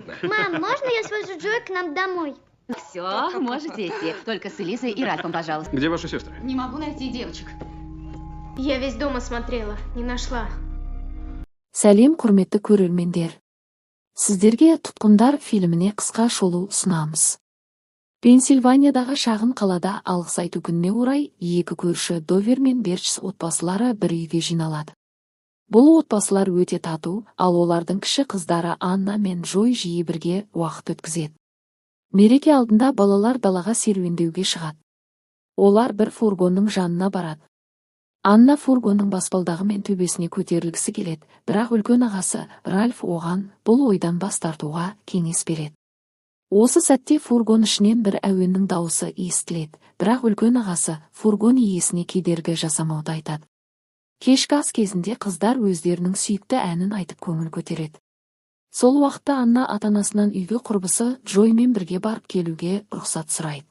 Петровна. Мам, можно я свожу Джой к нам домой? Все, можете идти. Только с Элизой и Ральфом, пожалуйста. Где ваши сестры? Не могу найти девочек. Я весь дом осмотрела, не нашла. Сәлем құрметті көрермендер. Сіздерге Тұтқындар фильміне қысқа шолу ұсынамыз. Пенсильваниядағы шағын қалада алғыс айту күніне орай екі көрші Довер мен Берчс отбасылары бір үйге жиналады. Бұл отбасылар өте тату, ал олардың кіші қыздары Анна мен Джой жиі бірге уақыт өткізеді. Мереке алдында балалар далаға серуендеуге шығады. Олар бір фургонның жанына барады. Анна фургонның баспалдағы мен төбесіне көтерілгісі келеді, бірақ үлкен ағасы Ральф оған бұл ойдан бас тартуға кеңес береді. Осы сәтте фургон ішінен бір әуеннің дауысы естіледі, бірақ үлкен ағасы фургон иесіне кедергі жасамауды айтады. Кешкі ас кезінде қыздар өздерінің сүйікті әнін айтып көңіл көтереді. Сол уақытта Анна ата-анасынан үйге құрбысы Джоймен бірге барып келуге рұқсат сұрайды.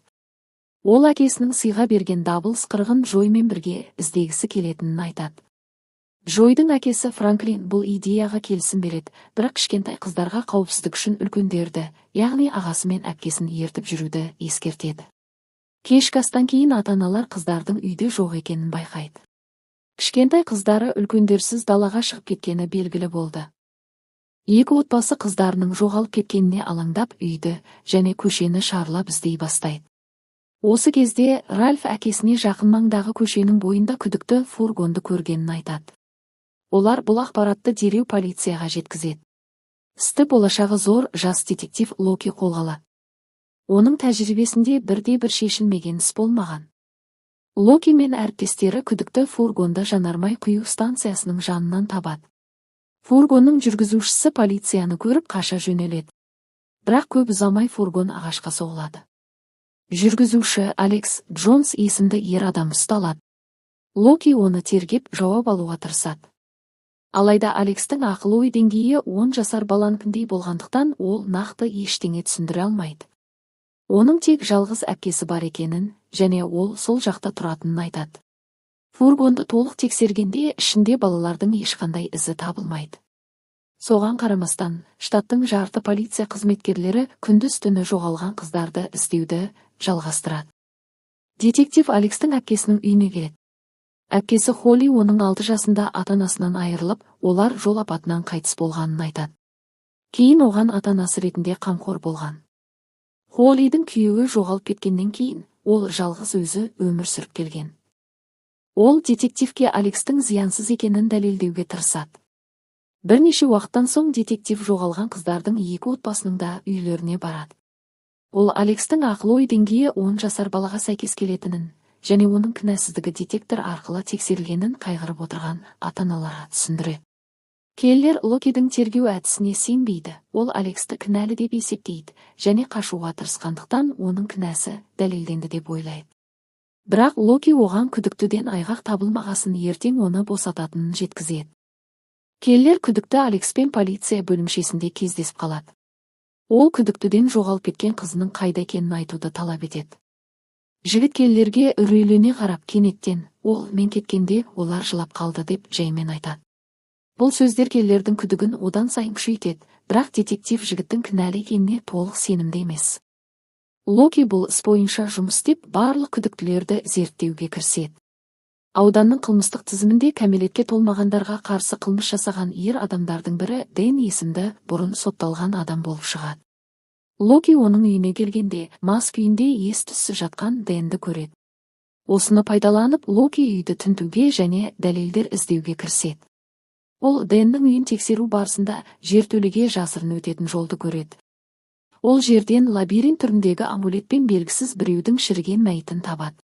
Ол әкесінің сыйға берген дабыл ысқырығын Джоймен бірге іздегісі келетінін айтады. Джойдың әкесі Франклин бұл идеяға келісім береді, бірақ кішкентай қыздарға қауіпсіздік үшін үлкендерді, яғни ағасы мен әпкесін ертіп жүруді ескертеді. Кешкі астан кейін ата-аналар қыздардың үйде жоқ екенін байқайды. Кішкентай қыздары үлкендерсіз далаға шығып кеткені белгілі болды. Екі отбасы қыздарының жоғалып кеткеніне алаңдап үйді және көшені шарлап іздей бастайды. Осы кезде Ральф әкесіне жақын маңдағы көшенің бойында күдікті фургонды көргенін айтады. Олар бұл ақпаратты дереу полицияға жеткізеді. Істі болашағы зор жас детектив Локи қолға алады. Оның тәжірибесінде бірде-бір шешілмеген іс болмаған. Локи мен әріптестері күдікті фургонды жанармай құю станциясының жанынан табады. Фургонның жүргізушісі полицияны көріп қаша жөнеледі. Бірақ көп ұзамай фургон ағашқа соғылады. Жүргізуші Алекс Джонс есімді ер адам ұсталады. Локи оны тергеп жауап алуға тырысады. Алайда Алекстің ақыл-ой деңгейі 10 жасар баланыкіндей болғандықтан ол нақты ештеңе түсіндіре алмайды. Оның тек жалғыз әпкесі бар екенін және ол сол жақта тұратынын айтады. Фургонды толық тексергенде ішінде балалардың ешқандай ізі табылмайды. Соған қарамастан, штаттың жарты полиция қызметкерлері күндіз-түні жоғалған қыздарды іздеуді жалғастырады. Детектив Алекстің әпкесінің үйіне келеді. Әпкесі Холли оның 6 жасында ата-анасынан айырылып, олар жол апатынан қайтыс болғанын айтады. Кейін оған ата-анасы ретінде қамқор болған. Холлидің күйеуі жоғалып кеткеннен кейін, ол жалғыз өзі өмір сүріп келген. Ол детективке Алекстің зиянсыз екенін дәлелдеуге тырысады. Бірнеше уақыттан соң детектив жоғалған қыздардың екі отбасының да үйлеріне барады. Ол Алекстің ақыл-ой деңгейі 10 жасар балаға сәйкес келетінін және оның кінәсіздігі детектор арқылы тексерілгенін қайғырып отырған ата-аналарға түсіндіреді. Келлер Локидің тергеу әдісіне сенбейді. Ол Алексті кінәлі деп есептейді және қашуға тырысқандықтан оның кінәсі дәлелденді деп ойлайды. Бірақ Локи оған күдіктіден айғақ табылмағасын ертең оны босататынын жеткізеді. Келлер күдікті Алекспен полиция бөлімшесінде кездесіп қалады. Ол күдіктіден жоғалып кеткен қызының қайда екенін айтуды талап етеді. Жігіт Келлерге үрейлене қарап кенеттен, ол мен кеткенде олар жылап қалды деп жаймен айтады. Бұл сөздер Келлердің күдігін одан сайын күшейтеді, бірақ детектив жігіттің кінәлі екеніне толық сенімді емес. Локи бұл іс бойынша жұмыс істеп, барлық күдіктілерді зерттеуге кіріседі. Ауданның қылмыстық тізімінде кәмелетке толмағандарға қарсы қылмыс жасаған ер адамдардың бірі Дэн есімді бұрын сотталған адам болып шығады. Локи оның үйіне келгенде, мас күйінде ес-түссіз жатқан Дэнді көреді. Осыны пайдаланып, Локи үйді тінтуге және дәлелдер іздеуге кіріседі. Ол Дэннің үйін тексеру барысында жертөлеге жасырын өтетін жолды көреді. Ол жерден лабиринт түріндегі амулетпен белгісіз біреудің шіріген мәйітін табады.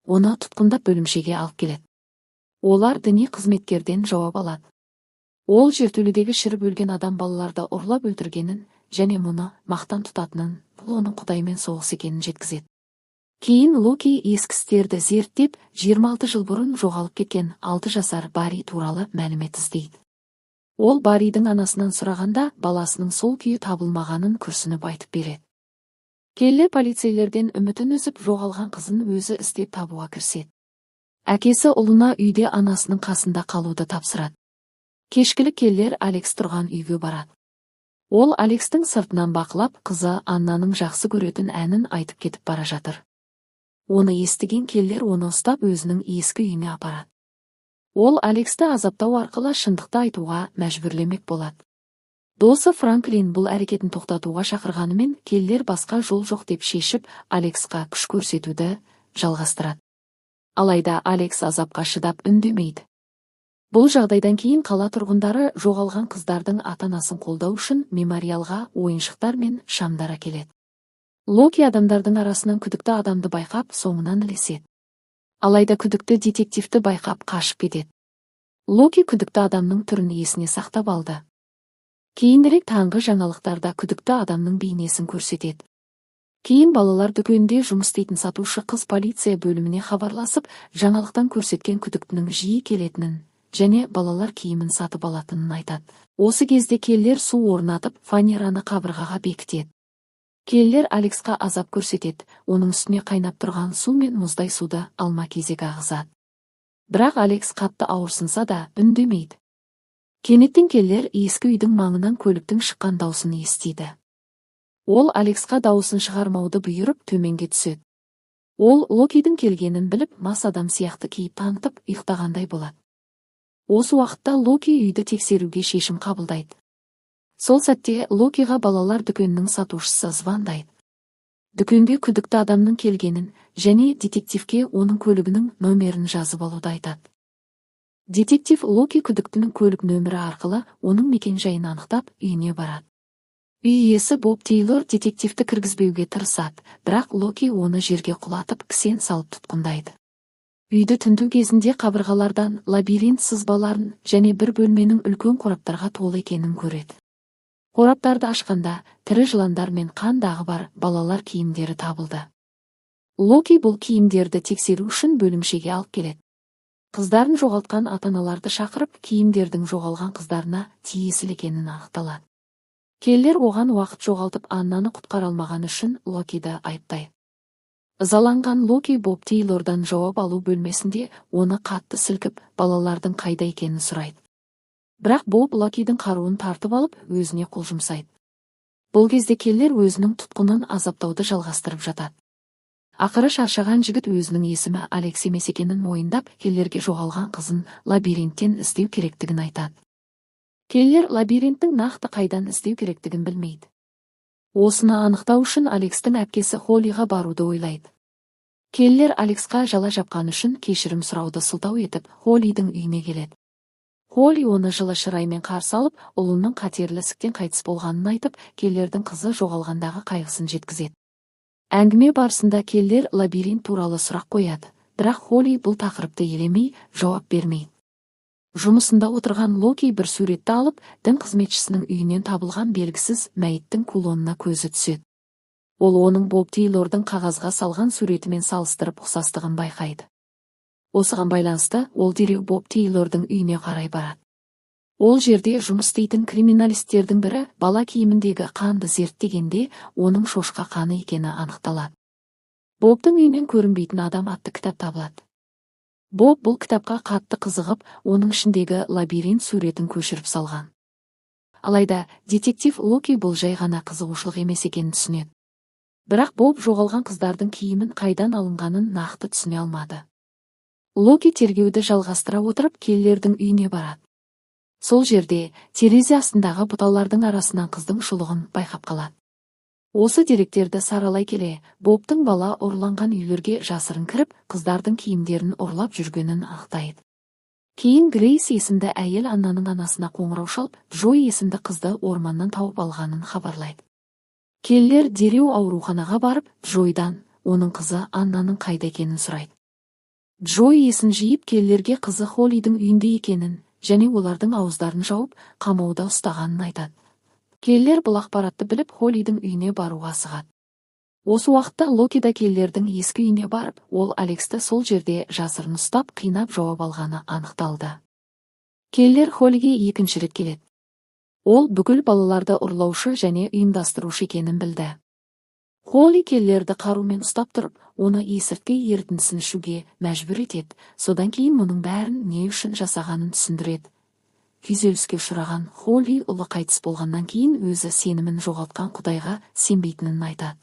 Оны тұтқындап бөлімшеге алып келеді. Олар діни қызметкерден жауап алады. Ол жертөледегі шіріп өлген адам балаларды ұрлап өлтіргенін және мұны мақтан тұтатынын, бұл оның құдаймен соғыс екенін жеткізеді. Кейін Локи ескі істерді зерттеп, 26 жыл бұрын жоғалып кеткен 6 жасар Барри туралы мәлімет іздейді. Ол Барридің анасынан сұрағанда, баласының сол күйі табылмағанын күрсініп айтып береді. Келлер полицейлерден үмітін үзіп, жоғалған қызын өзі іздеп табуға кіріседі. Әкесі ұлына үйде анасының қасында қалуды тапсырады. Кешкілік Келлер Алекс тұрған үйге барады. Ол Алекстің сыртынан бақылап, қызы Аннаның жақсы көретін әнін айтып кетіп бара жатыр. Оны естіген келлер оны ұстап өзінің ескі үйіне апарады. Ол Алексті азаптау арқылы шындықты айтуға мәжбүрлемек болады. Досы Франклин бұл әрекетін тоқтатуға шақырғанымен, келлер басқа жол жоқ деп шешіп, Алексқа күш көрсетуді жалғастырады. Алайда Алекс азапқа шыдап үндемейді. Бұл жағдайдан кейін қала тұрғындары жоғалған қыздардың ата-анасын қолдау үшін мемориалға ойыншықтар мен шамдар әкеледі. Локи адамдардың арасынан күдікті адамды байқап, соңынан ілеседі. Алайда күдікті детективті байқап қашып кетеді. Локи күдікті адамның түрін есіне сақтап алды. Кейінірек таңғы жаңалықтарда күдікті адамның бейнесін көрсетеді. Кейін балалар дүкенінде жұмыс істейтін сатушы қыз полиция бөліміне хабарласып, жаңалықтан көрсеткен күдіктінің жиі келетінін және балалар киімін сатып алатынын айтады. Осы кезде келлер су орнатып, фанераны қабырғаға бекітеді. Келлер Алексқа азап көрсетеді, оның үстіне қайнап тұрған су мен мұздай суды алма-кезек ағызады. Бірақ Алекс қатты ауырсынса да үндемейді. Кенеттен келлер ескі үйдің маңынан көліктің шыққан даусын естиді. Ол Алексқа даусын шығармауды бұйырып төменге түседі. Ол Локидің келгенін біліп, мас адам сияқты кейіп танытып, ұйықтағандай болады. Осы уақытта Локи үйді тексеруге шешім қабылдайды. Сол сәтте Локиға балалар дүкенінің сатушысы звондайды. Дүкенге күдікті адамның келгенін және детективке оның көлігінің нөмерін жазып алуды айтады. Детектив Локи күдіктінің көлік нөмірі арқылы оның мекен-жайын анықтап, үйіне барады. Үй иесі Боб Тейлор детективті кіргізбеуге тырысады, бірақ Локи оны жерге құлатып, кісен салып тұтқындайды. Үйді тінту кезінде қабырғалардан лабиринт сызбаларын және бір бөлменің үлкен қораптарға толы екенін көреді. Қораптарды ашқанда тірі жыландар мен қан дағы бар балалар киімдері табылды. Локи бұл киімдерді тексеру үшін бөлімшеге алып келеді. Қыздарын жоғалтқан ата-аналарды шақырып, киімдердің жоғалған қыздарына тиесілі екенін анықталады. Келлер оған уақыт жоғалтып Аннаны құтқара алмаған үшін Локиді айыптайды. Ызаланған Локи Боб Тейлордан жауап алу бөлмесінде оны қатты сілкіп, балалардың қайда екенін сұрайды. Бірақ Боб Локидің қаруын тартып алып, өзіне қол жұмсайды. Бұл кезде келлер өзінің тұтқынын азаптауды жалғастырып жатады. Ақыры шаршаған жігіт өзінің есімі Алекс емес екенін мойындап, келлерге жоғалған қызын лабиринттен іздеу керектігін айтады. Келлер лабириттің нақты қайдан іздеу керектігін білмейді. Осыны анықтау үшін Алексті әпкесі Холлиға баруды ойлайды. Келлер Алексқа жала жапқан үшін кешірім сұрауды сылтау етіп, Холлидің үйіне келеді. Холли оны жылы шыраймен қарсы алып, ұлының қатерлі ісіктен қайтыс болғанын айтып, келлердің қызы жоғалғандағы қайғысын жеткізеді. Әңгіме барысында келлер лабиринт туралы сұрақ қояды, бірақ Холли бұл тақырыпты елемей, жауап бермейді. Жұмысында отырған Локи бір суретті алып, дін қызметшісінің үйінен табылған белгісіз мәйіттің кулонына көзі түседі. Ол оның Боб Тейлордың қағазға салған суретімен салыстырып ұқсастығын байқайды. Осыған байланысты ол дереу Боб Тейлордың үйіне қарай барады. Ол жерде жұмыс істейтін криминалистердің бірі бала киіміндегі қанды зерттегенде оның шошқа қаны екені анықталады. Бобтың үйінен көрінбейтін адам атты кітап табылады. Боб бұл кітапқа қатты қызығып, оның ішіндегі лабиринт суретін көшіріп салған. Алайда детектив Локи бұл жай ғана қызығушылық емес екенін түсінеді. Бірақ Боб жоғалған қыздардың киімін қайдан алынғанын нақты түсіне алмады. Локи тергеуді жалғастыра отырып келлердің үйіне барады. Сол жерде терезе астындағы бұталардың арасынан қыздың шұлығын байқап қалады. Осы деректерді саралай келе, Бобтың бала ұрланған үйлерге жасырын кіріп, қыздардың киімдерін ұрлап жүргенін анықтайды. Кейін Грейс есімді әйел Аннаның анасына қоңырау шалып, Джой есімді қызды орманнан тауып алғанын хабарлайды. Келлер дереу ауруханаға барып, Джойдан оның қызы Аннаның қайда екенін сұрайды. Джой есін жиып, келлерге қызы Холлидің үйінде екенін және олардың ауыздарын жауып, қамауда ұстағанын айтады. Келлер бұл ақпаратты біліп, Холлидің үйіне баруға асығады. Осы уақытта Локи да келлердің ескі үйіне барып, ол Алексті сол жерде жасырын ұстап, қинап жауап алғаны анықталды. Келлер Холлиге екінші рет келеді. Ол бүкіл балаларды ұрлаушы және ұйымдастырушы екенін білді. Холли келлерді қарумен ұстап тұрып, оны есірткі ерітіндісін ішуге мәжбүр етеді. Содан кейін мұның бәрін не үшін жасағанын түсіндіреді. күйзеліске ұшыраған Холли ұлы қайтыс болғаннан кейін өзі сенімін жоғалтқан Құдайға сенбейтінін айтады.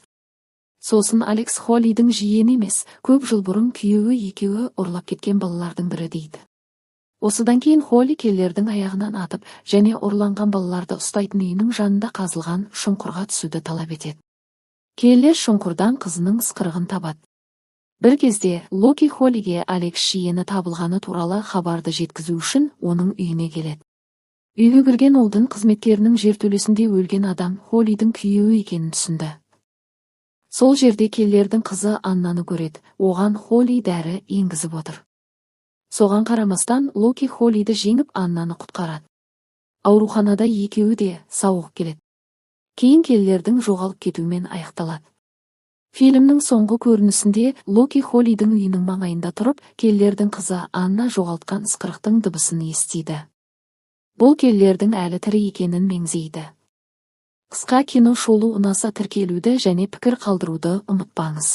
Сосын Алекс Холлидің жиені емес, көп жыл бұрын күйеуі екеуі ұрлап кеткен балалардың бірі дейді. Осыдан кейін Холли келлердің аяғынан атып, және ұрланған балаларды ұстайтын үйінің жанында қазылған шұңқырға түсуді талап етеді. Келлер шұңқырдан қызының ысқырығын табады. Бір кезде Локи Холлиге Алекс жиені табылғаны туралы хабарды жеткізу үшін оның үйіне келеді. Үйге кірген олдың қызметкерінің жертөлесінде өлген адам Холлидің күйеуі екенін түсінді. Сол жерде келлердің қызы Аннаны көреді, оған Холли дәрі енгізіп отыр. Соған қарамастан Локи Холлиді жеңіп Аннаны құтқарады. Ауруханада екеуі де сауығып келеді. Кейін келлердің жоғалып кетуімен аяқталады. Фильмнің соңғы көрінісінде Локи Холлидің үйінің маңайында тұрып, келлердің қызы Анна жоғалтқан ысқырықтың дыбысын естиді. Бұл келлердің әлі тірі екенін меңзейді. Қысқа кино шолу ұнаса тіркелуді және пікір қалдыруды ұмытпаңыз.